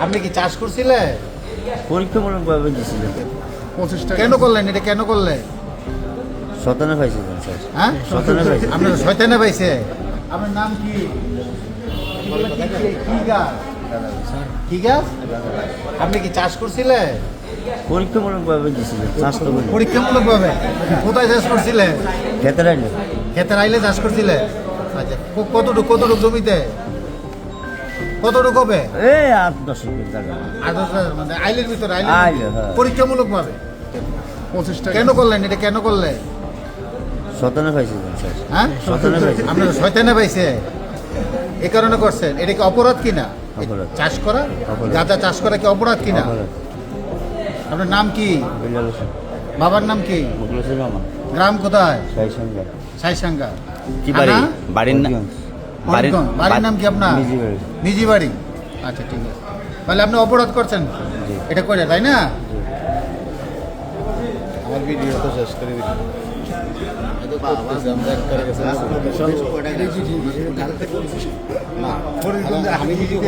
আপনি কি চাষ করছিলেন? পরীক্ষামূলকভাবে দিয়েছিলেন। 25 টাকা কেন করলেন? এটা কেন করলেন? শতানে পাইছিলেন স্যার। হ্যাঁ, শতানে পাইছি। আপনার শয়তানে পাইছে। আপনার নাম কি? কি গাছ? কি গাছ? আপনি কি চাষ করছিলেন? পরীক্ষামূলকভাবে দিয়েছিলেন, চাষ তো করি। পরীক্ষামূলক ভাবে কোথায় চাষ করছিলেন? খেতে রাখলে ক্ষেতের আইলে চাষ করছিলেন? আচ্ছা, কতটুকু জমিতে? কতটুকু হবে? এই 8-10 জায়গা। মানে আইলের ভিতরে আইলে, হ্যাঁ। পরীক্ষামূলক ভাবে 25 টাকা কেন করলেন? এটা কেন করলেন? শতানে পাইছিলেন স্যার। হ্যাঁ, শতানে পাইছি। আপনার শয়তানে পাইছে, এই কারণে করছেন। এটা কি অপরাধ কিনা? অপরাধ। চাষ করা, অপরাধ। গাঁজা চাষ করা কি অপরাধ কিনা? অপরাধ। আপনার নাম কি? বিলাল হোসেন, বাবার নাম কি? মুখলেসুর রহমান, গ্রাম কোথায়? সাইসঙ্গা। সাইসাঙ্গা। কি বাড়ি? থানা? বাড়ির না বাড়ির বাড়ির নাম কি আপনার? নিজি বাড়ি। নিজি বাড়ি। আচ্ছা, ঠিক আছে। তাহলে আপনি অপরাধ করছেন জি। এটা করে, তাই না? আমার ভিডিও তো শেষ করে দিই। আমি ভিডিও